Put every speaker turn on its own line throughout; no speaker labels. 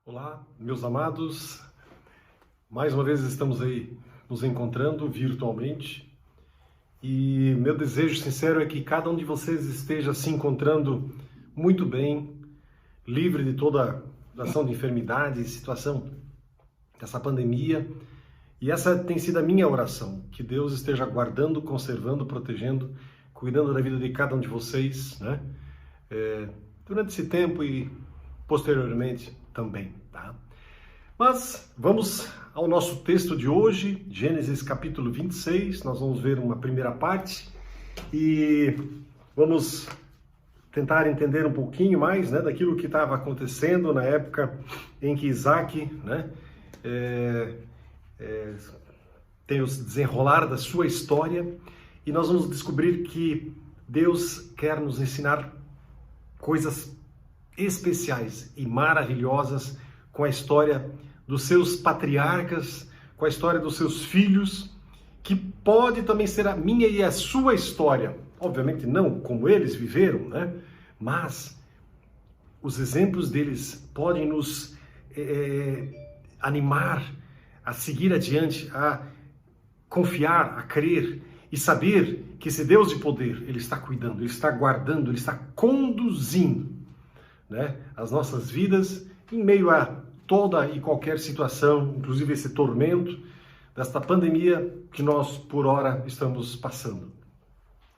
Olá, meus amados. Mais uma vez estamos aí nos encontrando virtualmente e meu desejo sincero é que cada um de vocês esteja se encontrando muito bem, livre de toda ação de enfermidade, situação dessa pandemia. E essa tem sido a minha oração, que Deus esteja guardando, conservando, protegendo, cuidando da vida de cada um de vocês, né? Durante esse tempo e posteriormente também, tá? Mas vamos ao nosso texto de hoje, Gênesis capítulo 26, nós vamos ver uma primeira parte e vamos tentar entender um pouquinho mais, né, daquilo que estava acontecendo na época em que Isaac, né, tem o desenrolar da sua história, e nós vamos descobrir que Deus quer nos ensinar coisas especiais e maravilhosas com a história dos seus patriarcas, com a história dos seus filhos, que pode também ser a minha e a sua história. Obviamente não como eles viveram, né? Mas os exemplos deles podem nos animar a seguir adiante, a confiar, a crer e saber que esse Deus de poder, Ele está cuidando, Ele está guardando, Ele está conduzindo, né, as nossas vidas em meio a toda e qualquer situação, inclusive esse tormento desta pandemia que nós, por hora, estamos passando.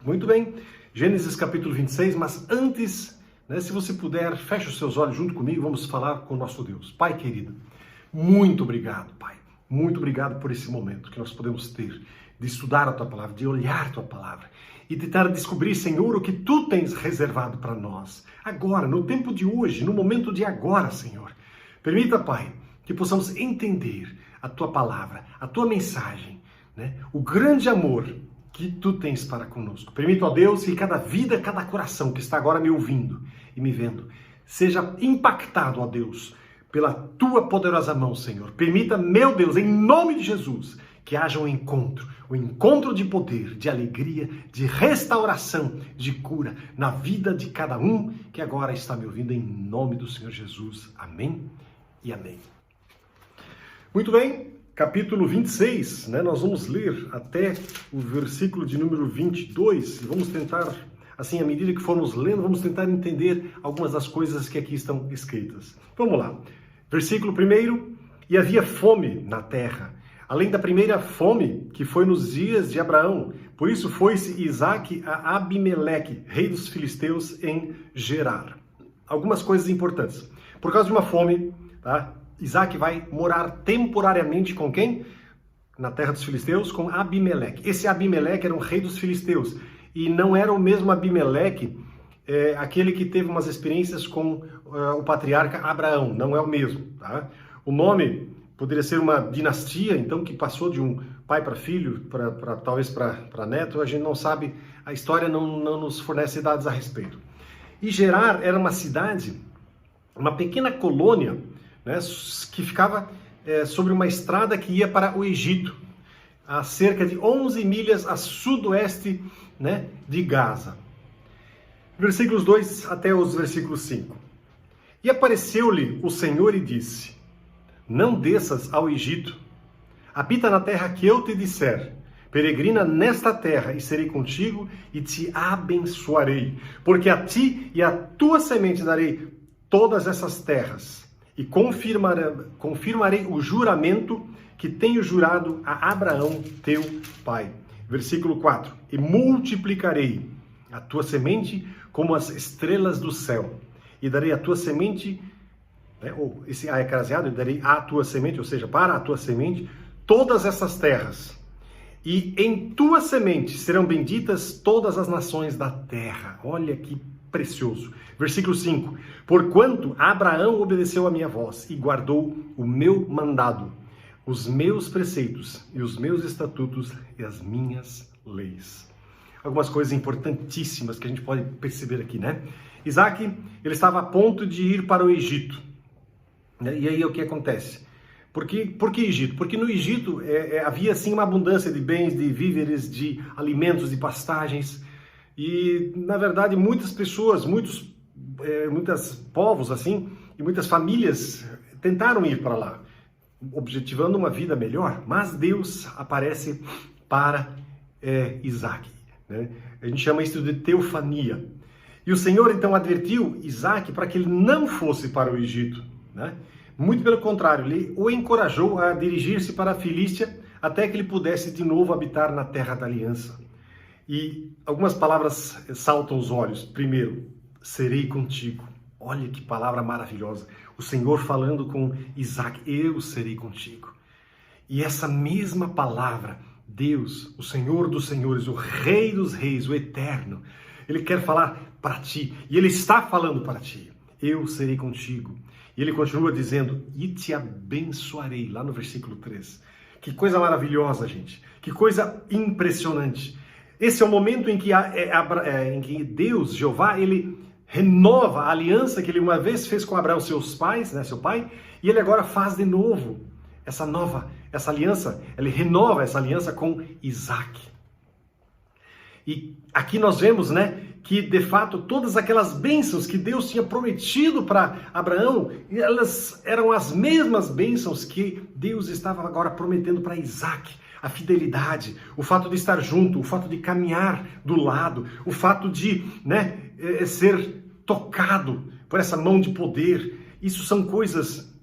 Muito bem, Gênesis capítulo 26, mas antes, né, se você puder, feche os seus olhos junto comigo, vamos falar com o nosso Deus. Pai querido, muito obrigado, Pai. Muito obrigado por esse momento que nós podemos ter de estudar a Tua Palavra, de olhar a Tua Palavra e tentar descobrir, Senhor, o que Tu tens reservado para nós. Agora, no tempo de hoje, no momento de agora, Senhor. Permita, Pai, que possamos entender a Tua Palavra, a Tua mensagem, né? O grande amor que Tu tens para conosco. Permita, ó Deus, que cada vida, cada coração que está agora me ouvindo e me vendo, seja impactado, ó Deus, pela Tua poderosa mão, Senhor. Permita, meu Deus, em nome de Jesus, que haja um encontro de poder, de alegria, de restauração, de cura na vida de cada um que agora está me ouvindo, em nome do Senhor Jesus. Amém e amém. Muito bem, capítulo 26, né? Nós vamos ler até o versículo de número 22 e vamos tentar, assim, à medida que formos lendo, vamos tentar entender algumas das coisas que aqui estão escritas. Vamos lá. Versículo 1, e havia fome na terra, além da primeira fome que foi nos dias de Abraão. Por isso foi-se Isaque a Abimeleque, rei dos filisteus, em Gerar. Algumas coisas importantes. Por causa de uma fome, tá? Isaque vai morar temporariamente com quem? Na terra dos filisteus, com Abimeleque. Esse Abimeleque era um rei dos filisteus. E não era o mesmo Abimeleque, aquele que teve umas experiências com o patriarca Abraão. Não é o mesmo, tá? O nome poderia ser uma dinastia, então, que passou de um pai para filho, talvez para neto. A gente não sabe, a história não nos fornece dados a respeito. E Gerar era uma cidade, uma pequena colônia, né, que ficava sobre uma estrada que ia para o Egito, a cerca de 11 milhas a sudoeste, né, de Gaza. Versículos 2 até os versículos 5. E apareceu-lhe o Senhor e disse: não desças ao Egito, habita na terra que eu te disser, peregrina nesta terra e serei contigo e te abençoarei, porque a ti e à tua semente darei todas essas terras e confirmarei o juramento que tenho jurado a Abraão teu pai. Versículo 4, e multiplicarei a tua semente como as estrelas do céu, e darei a tua semente, ou esse A é craseado, eu darei a tua semente, ou seja, para a tua semente, todas essas terras. E em tua semente serão benditas todas as nações da terra. Olha que precioso. Versículo 5. Porquanto Abraão obedeceu a minha voz e guardou o meu mandado, os meus preceitos e os meus estatutos e as minhas leis. Algumas coisas importantíssimas que a gente pode perceber aqui, né? Isaac, ele estava a ponto de ir para o Egito. E aí o que acontece? Por que Egito? Porque no Egito havia assim uma abundância de bens, de víveres, de alimentos, de pastagens. E na verdade muitas pessoas, muitos povos assim, e muitas famílias tentaram ir para lá, objetivando uma vida melhor, mas Deus aparece para Isaac, né? A gente chama isso de teofania. E o Senhor então advertiu Isaac para que ele não fosse para o Egito, né? Muito pelo contrário, ele o encorajou a dirigir-se para a Filístia até que ele pudesse de novo habitar na terra da aliança. E algumas palavras saltam os olhos. Primeiro, serei contigo. Olha que palavra maravilhosa. O Senhor falando com Isaac, eu serei contigo. E essa mesma palavra, Deus, o Senhor dos senhores, o Rei dos reis, o Eterno, Ele quer falar para ti. E Ele está falando para ti. Eu serei contigo. E Ele continua dizendo, e te abençoarei, lá no versículo 3. Que coisa maravilhosa, gente. Que coisa impressionante. Esse é o momento em que Deus, Jeová, ele renova a aliança que ele uma vez fez com Abraão, seus pais, né, seu pai, e ele agora faz de novo essa aliança, ele renova essa aliança com Isaac. E aqui nós vemos, né, que de fato todas aquelas bênçãos que Deus tinha prometido para Abraão, elas eram as mesmas bênçãos que Deus estava agora prometendo para Isaac. A fidelidade, o fato de estar junto, o fato de caminhar do lado, o fato de, né, ser tocado por essa mão de poder. Isso são coisas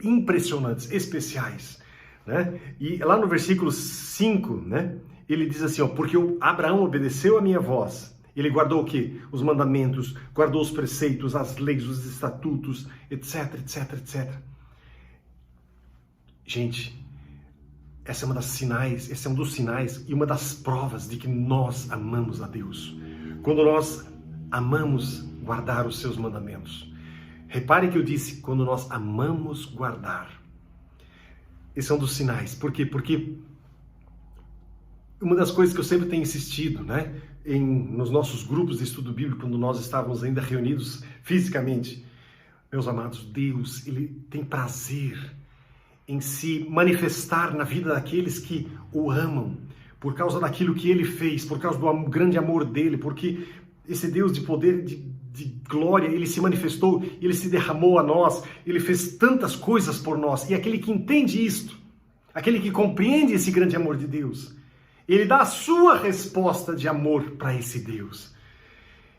impressionantes, especiais, né? E lá no versículo 5, né, ele diz assim, ó, porque Abraão obedeceu a minha voz. Ele guardou o quê? Os mandamentos, guardou os preceitos, as leis, os estatutos, etc, etc, etc. Gente, esse é um dos sinais e uma das provas de que nós amamos a Deus. Quando nós amamos guardar os seus mandamentos. Repare que eu disse, quando nós amamos guardar. Esse é um dos sinais. Por quê? Porque uma das coisas que eu sempre tenho insistido, né, nos nossos grupos de estudo bíblico, quando nós estávamos ainda reunidos fisicamente, meus amados, Deus, Ele tem prazer em se manifestar na vida daqueles que o amam, por causa daquilo que Ele fez, por causa do grande amor dEle, porque esse Deus de poder, de glória, Ele se manifestou, Ele se derramou a nós, Ele fez tantas coisas por nós, e aquele que entende isto, aquele que compreende esse grande amor de Deus, ele dá a sua resposta de amor para esse Deus.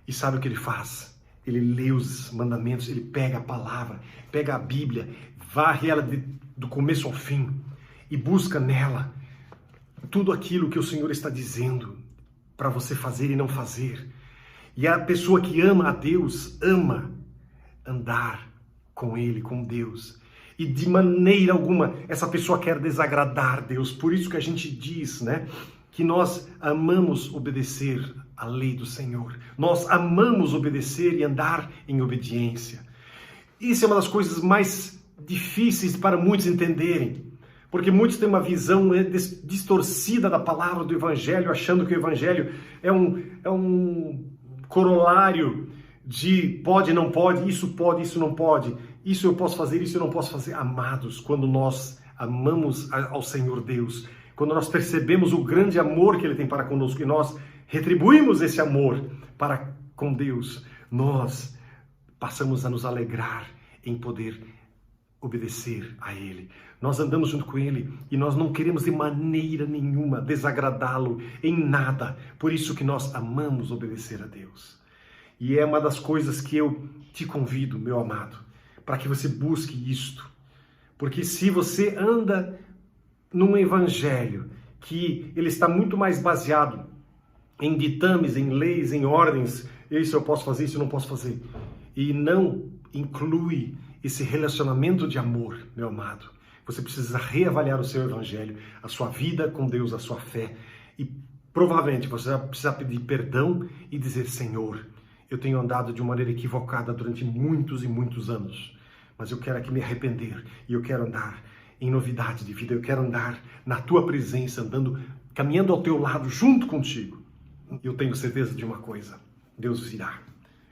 E sabe o que ele faz? Ele lê os mandamentos, ele pega a palavra, pega a Bíblia, varre ela do começo ao fim e busca nela tudo aquilo que o Senhor está dizendo para você fazer e não fazer. E a pessoa que ama a Deus, ama andar com Ele, com Deus. E de maneira alguma essa pessoa quer desagradar Deus. Por isso que a gente diz, né, que nós amamos obedecer à lei do Senhor. Nós amamos obedecer e andar em obediência. Isso é uma das coisas mais difíceis para muitos entenderem. Porque muitos têm uma visão distorcida da palavra do Evangelho, achando que o Evangelho é um corolário de pode, não pode, isso não pode, isso eu posso fazer, isso eu não posso fazer. Amados, quando nós amamos ao Senhor Deus, quando nós percebemos o grande amor que Ele tem para conosco e nós retribuímos esse amor para com Deus, nós passamos a nos alegrar em poder obedecer a Ele. Nós andamos junto com Ele e nós não queremos de maneira nenhuma desagradá-lo em nada. Por isso que nós amamos obedecer a Deus. E é uma das coisas que eu te convido, meu amado, para que você busque isto. Porque se você anda num evangelho que ele está muito mais baseado em ditames, em leis, em ordens, isso eu posso fazer, isso eu não posso fazer, e não inclui esse relacionamento de amor, meu amado, você precisa reavaliar o seu evangelho, a sua vida com Deus, a sua fé, e provavelmente você vai precisar pedir perdão e dizer, Senhor, eu tenho andado de uma maneira equivocada durante muitos e muitos anos, mas eu quero aqui me arrepender, e eu quero andar em novidade de vida, eu quero andar na tua presença, caminhando ao teu lado, junto contigo. Eu tenho certeza de uma coisa, Deus virá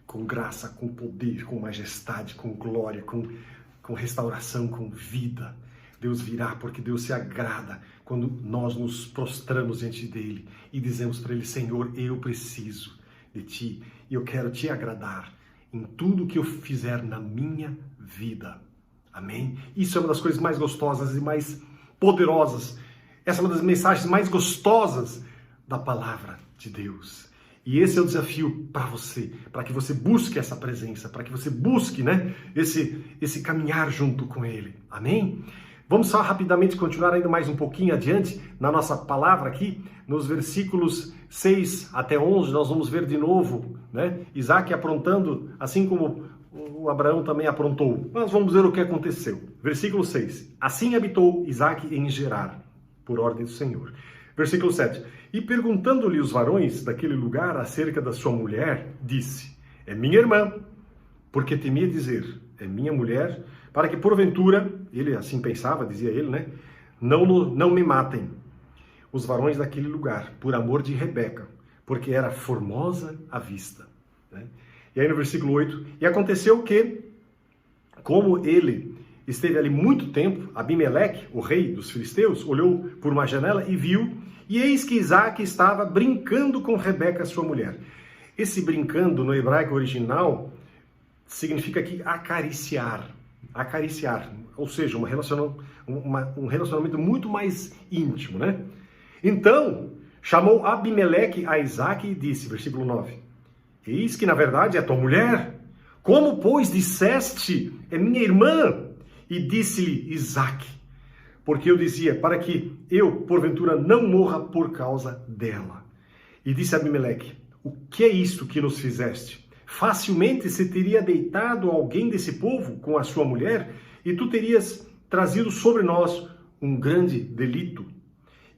com graça, com poder, com majestade, com glória, com restauração, com vida. Deus virá porque Deus se agrada quando nós nos prostramos diante dEle e dizemos para Ele, Senhor, eu preciso de Ti e eu quero Te agradar em tudo que eu fizer na minha vida. Amém? Isso é uma das coisas mais gostosas e mais poderosas. Essa é uma das mensagens mais gostosas da palavra de Deus. E esse é o desafio para você, para que você busque essa presença, para que você busque, né, esse caminhar junto com Ele. Amém? Vamos só rapidamente continuar ainda mais um pouquinho adiante na nossa palavra aqui, nos versículos 6 até 11, nós vamos ver de novo, né, Isaac aprontando, assim como o Abraão também aprontou. Mas vamos ver o que aconteceu. Versículo 6. Assim habitou Isaac em Gerar, por ordem do Senhor. Versículo 7. E perguntando-lhe os varões daquele lugar acerca da sua mulher, disse: é minha irmã, porque temia dizer, é minha mulher, para que porventura, ele assim pensava, dizia ele, né? Não me matem os varões daquele lugar, por amor de Rebeca, porque era formosa à vista. Né? E aí no versículo 8, e aconteceu que, como ele esteve ali muito tempo, Abimeleque, o rei dos filisteus, olhou por uma janela e viu, e eis que Isaac estava brincando com Rebeca, sua mulher. Esse brincando, no hebraico original, significa aqui acariciar, ou seja, um relacionamento muito mais íntimo, né? Então, chamou Abimeleque a Isaac e disse, versículo 9, eis que na verdade é tua mulher, como pois disseste, é minha irmã? E disse-lhe Isaac, porque eu dizia, para que eu, porventura, não morra por causa dela. E disse Abimeleque, o que é isto que nos fizeste? Facilmente se teria deitado alguém desse povo com a sua mulher, e tu terias trazido sobre nós um grande delito.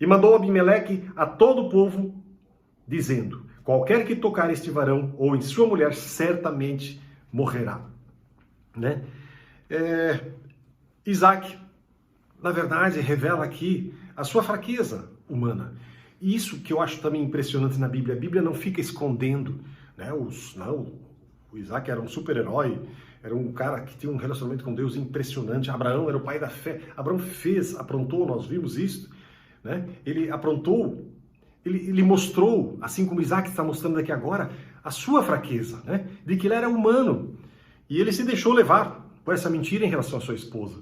E mandou Abimeleque a todo o povo, dizendo, qualquer que tocar este varão ou em sua mulher, certamente morrerá. Né? Isaac, na verdade, revela aqui a sua fraqueza humana. E isso que eu acho também impressionante na Bíblia. A Bíblia não fica escondendo, né? O Isaac era um super-herói, era um cara que tinha um relacionamento com Deus impressionante. Abraão era o pai da fé. Abraão aprontou, nós vimos isso. Né? Ele aprontou, ele mostrou, assim como Isaac está mostrando aqui agora, a sua fraqueza, né? De que ele era humano. E ele se deixou levar por essa mentira em relação à sua esposa.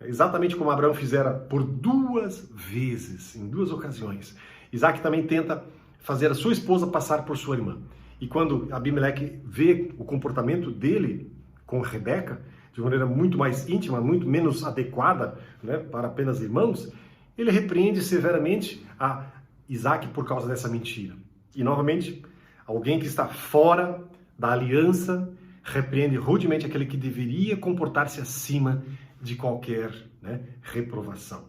Exatamente como Abraão fizera por 2 vezes, em 2 ocasiões. Isaac também tenta fazer a sua esposa passar por sua irmã. E quando Abimeleque vê o comportamento dele com Rebeca, de maneira muito mais íntima, muito menos adequada, né, para apenas irmãos, ele repreende severamente a Isaac por causa dessa mentira. E novamente, alguém que está fora da aliança repreende rudemente aquele que deveria comportar-se acima de qualquer, né, reprovação.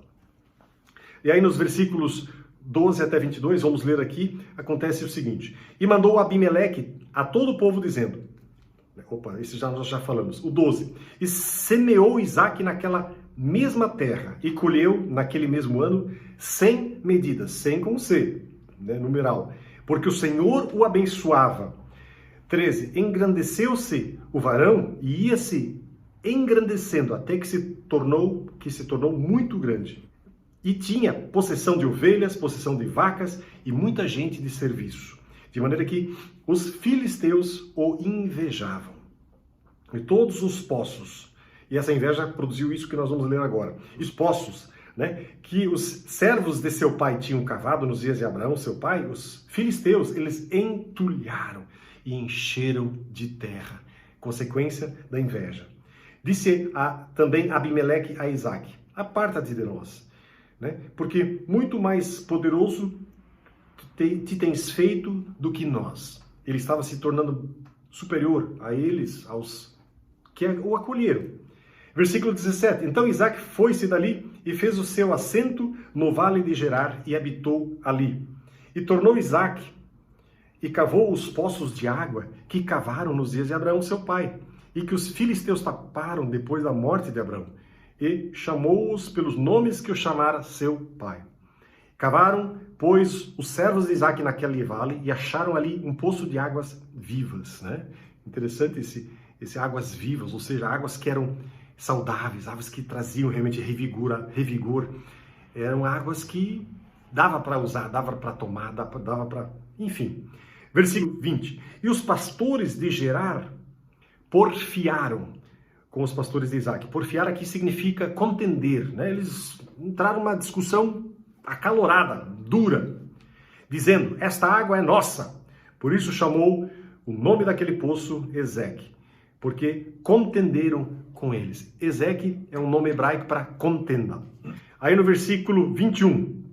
E aí nos versículos 12 até 22, vamos ler aqui, acontece o seguinte. E mandou Abimeleque a todo o povo dizendo, esse nós já falamos, o 12. E semeou Isaac naquela mesma terra e colheu naquele mesmo ano 100 medidas, 100 com C, né, numeral, porque o Senhor o abençoava. 13. Engrandeceu-se o varão e ia-se engrandecendo até que se tornou muito grande. E tinha possessão de ovelhas, possessão de vacas e muita gente de serviço. De maneira que os filisteus o invejavam. E todos os poços, e essa inveja produziu isso que nós vamos ler agora. Os poços, né, que os servos de seu pai tinham cavado nos dias de Abraão, seu pai, os filisteus, eles entulharam e encheram de terra. Consequência da inveja. Disse também Abimeleque a Isaac, aparta-te de nós, né? Porque muito mais poderoso te tens feito do que nós. Ele estava se tornando superior a eles, aos que o acolheram. Versículo 17. Então Isaac foi-se dali e fez o seu assento no vale de Gerar e habitou ali. E tornou Isaac e cavou os poços de água que cavaram nos dias de Abraão, seu pai, e que os filisteus taparam depois da morte de Abraão, e chamou-os pelos nomes que o chamara seu pai. Cavaram, pois, os servos de Isaac naquele vale e acharam ali um poço de águas vivas, né? Interessante esse águas vivas, ou seja, águas que eram saudáveis, águas que traziam realmente revigor. Eram águas que dava para usar, dava para tomar, dava para... Enfim. Versículo 20. E os pastores de Gerar porfiaram com os pastores de Isaac. Porfiar aqui significa contender, né? Eles entraram numa discussão acalorada, dura, dizendo, esta água é nossa. Por isso chamou o nome daquele poço Ezeque, porque contenderam com eles. Ezeque é um nome hebraico para contenda. Aí no versículo 21,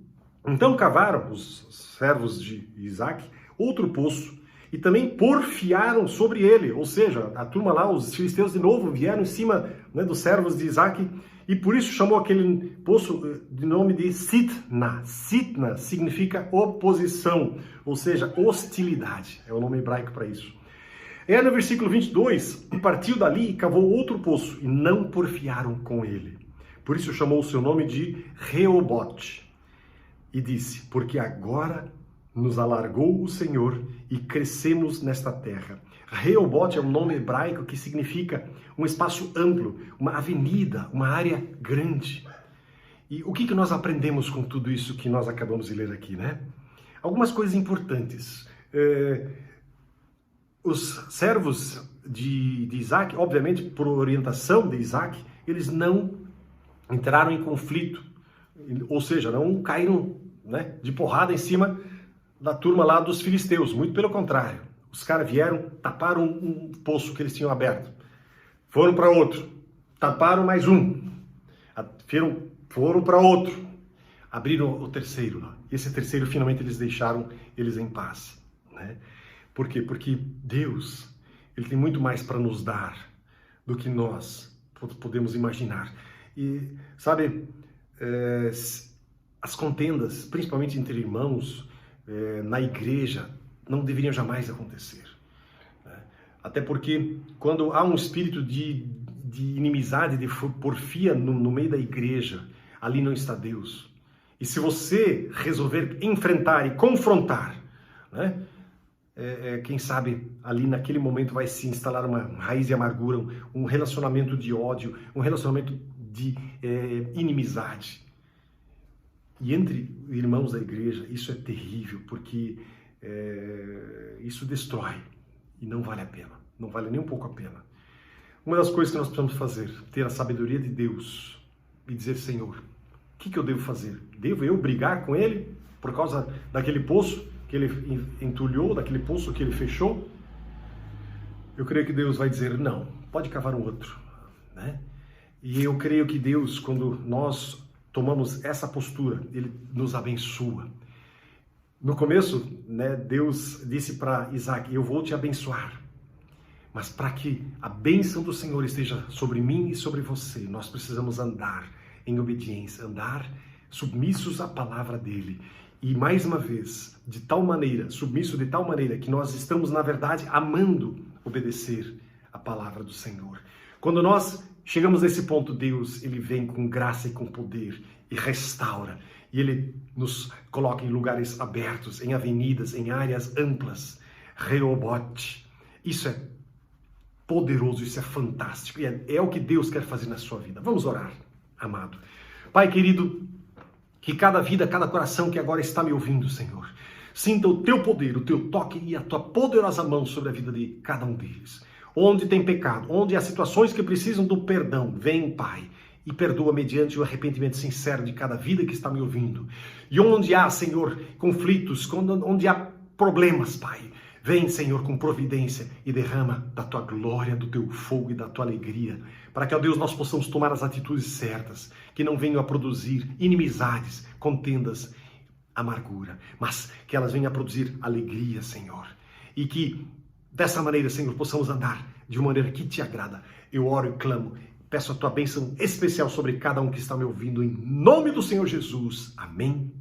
então cavaram os servos de Isaac outro poço e também porfiaram sobre ele, ou seja, a turma lá, os filisteus de novo vieram em cima, né, dos servos de Isaac, e por isso chamou aquele poço de nome de Sitna. Sitna significa oposição, ou seja, hostilidade, é o nome hebraico para isso. E aí no versículo 22, partiu dali e cavou outro poço, e não porfiaram com ele. Por isso chamou o seu nome de Reobote, e disse, porque agora nos alargou o Senhor e crescemos nesta terra. Reobote é um nome hebraico que significa um espaço amplo, uma avenida, uma área grande. E o que nós aprendemos com tudo isso que nós acabamos de ler aqui, né? Algumas coisas importantes. Os servos de Isaac, obviamente por orientação de Isaac, eles não entraram em conflito, ou seja, não caíram, né, de porrada em cima da turma lá dos filisteus, muito pelo contrário. Os caras vieram, taparam um poço que eles tinham aberto, foram para outro, taparam mais um, foram para outro, abriram o terceiro lá. Esse terceiro, finalmente, eles deixaram eles em paz, né? Por quê? Porque Deus, Ele tem muito mais para nos dar do que nós podemos imaginar. E, sabe, as contendas, principalmente entre irmãos, na igreja, não deveriam jamais acontecer. Até porque quando há um espírito de inimizade, de porfia no meio da igreja, ali não está Deus. E se você resolver enfrentar e confrontar, né, quem sabe ali naquele momento vai se instalar uma raiz de amargura, um relacionamento de ódio, um relacionamento de inimizade. E entre irmãos da igreja, isso é terrível, porque isso destrói e não vale a pena, não vale nem um pouco a pena. Uma das coisas que nós precisamos fazer, ter a sabedoria de Deus e dizer, Senhor, o que eu devo fazer? Devo eu brigar com Ele por causa daquele poço que Ele entulhou, daquele poço que Ele fechou? Eu creio que Deus vai dizer, não, pode cavar um outro, né? E eu creio que Deus, quando nós tomamos essa postura, Ele nos abençoa. No começo, né, Deus disse para Isaac, eu vou te abençoar. Mas para que a bênção do Senhor esteja sobre mim e sobre você, nós precisamos andar em obediência, andar submissos à palavra dEle. E mais uma vez, de tal maneira, submisso de tal maneira, que nós estamos, na verdade, amando obedecer a palavra do Senhor. Quando nós chegamos nesse ponto, Deus, Ele vem com graça e com poder e restaura. E Ele nos coloca em lugares abertos, em avenidas, em áreas amplas. Reobote. Isso é poderoso, isso é fantástico. E é o que Deus quer fazer na sua vida. Vamos orar, amado. Pai querido, que cada vida, cada coração que agora está me ouvindo, Senhor, sinta o Teu poder, o Teu toque e a Tua poderosa mão sobre a vida de cada um deles. Onde tem pecado, onde há situações que precisam do perdão, vem, Pai, e perdoa mediante o arrependimento sincero de cada vida que está me ouvindo. E onde há, Senhor, conflitos, onde há problemas, Pai, vem, Senhor, com providência e derrama da Tua glória, do Teu fogo e da Tua alegria, para que, ó Deus, nós possamos tomar as atitudes certas, que não venham a produzir inimizades, contendas, amargura, mas que elas venham a produzir alegria, Senhor. E que, dessa maneira, Senhor, possamos andar de uma maneira que Te agrada. Eu oro e clamo, peço a Tua bênção especial sobre cada um que está me ouvindo, em nome do Senhor Jesus. Amém.